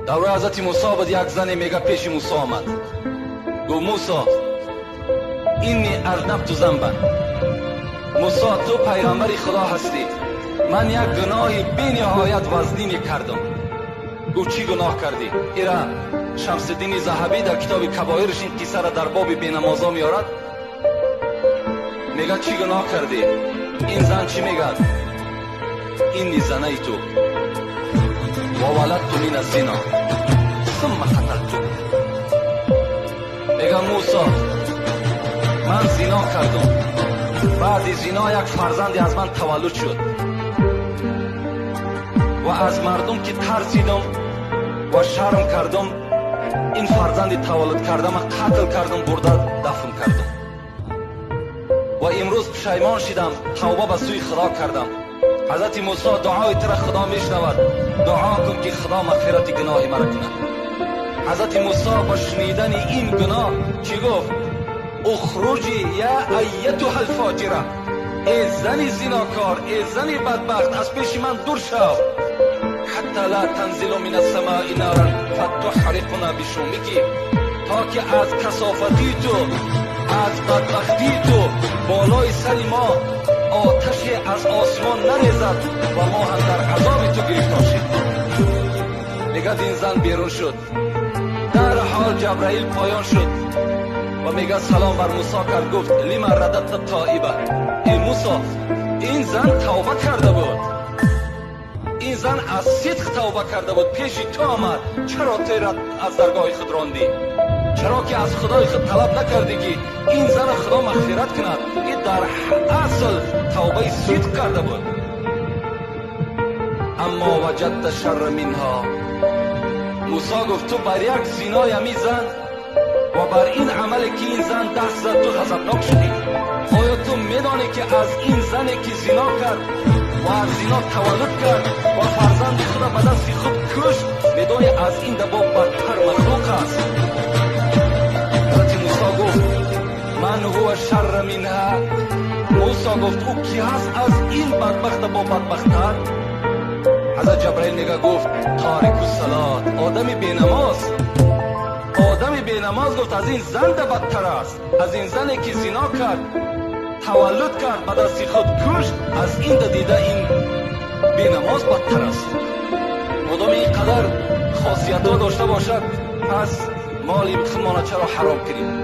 در حضرت موسی بود یک زن میگه پیش موسی آمد، گو موسی اینی ارنبت ذنبا، موسی تو پیغمبر خدا هستی، من یک گناه بی نهایت وزنی کردم. گو چی گناه کردی؟ ایرا شمس الدین ذهبی در کتاب کبایرش این قصه را در باب بینمازا میارد. میگه چی گناه کردی؟ این زن چی میگه؟ اینی زنه تو و ولدت من الزنا ثم قتلت. میگه موسی من زنا کردم، بعد زنا یک فرزندی از من تولد شد و از مردم که ترسیدم و شرم کردم این فرزندی تولد کردم قتل کردم، برده دفن کردم و امروز پشیمان شدم، توبه به سوی خدا کردم. حضرت موسی دعای تر خدا میشنود، دعا کن که خدا مغفرت گناه مرا کند. حضرت موسی با شنیدن این گناه چی گفت؟ اخرجی یا ایتها الفاجره، ای زن زناکار، ای زن بدبخت، از پیش من دور شو. حتی لا تنزل من السماء نارا فتحرقنا بشومکی، تا که از کثافتی تو، از بدبختی تو بالای سر ما آتش از آسمان نریزد و ما هم در عذاب تو گرفتار شیم. میگه این زن بیرون شد، در حال جبرائیل پایان شد و میگه سلام بر موسی کرد، گفت لما رددت تائبه. ای موسی این زن توبه کرده بود، این زن از صدق توبه کرده بود، پیش تو آمد، چرا تو از درگاه خود راندی؟ چرا که از خدای خود طلب نکردی که این زن خدا مغفرت کند؟ این در اصل توبه صدق کرده بود. اما وجدت شر منها، موسی گفت تو بر یک زنای همی زن و بر این عملی که این زن دست زد تو غضبناک شدی. آیا تو میدانی که از این زنی که زنا کرد و از زنا تولد کرد و فرزند خود به دست خود کشت، میدانی از این دبا بدتر مخلوق است؟ حضرت موسی گفت من هو شر منها. موسی گفت او کی هست از این بدبخت با بدبختتر؟ حضرت جبرائیل میگه گفت تارک الصلات، آدم بینماز. آدم بینماز گفت از این زن بدتر است، از این زنی که زنا کرد، تولد کرد، به دست خود کشت، از این دیده این بینماز بدتر است. مادام اینقدر خاصیت ها داشته باشد، پس مال این خودمان چرا حرام کنیم؟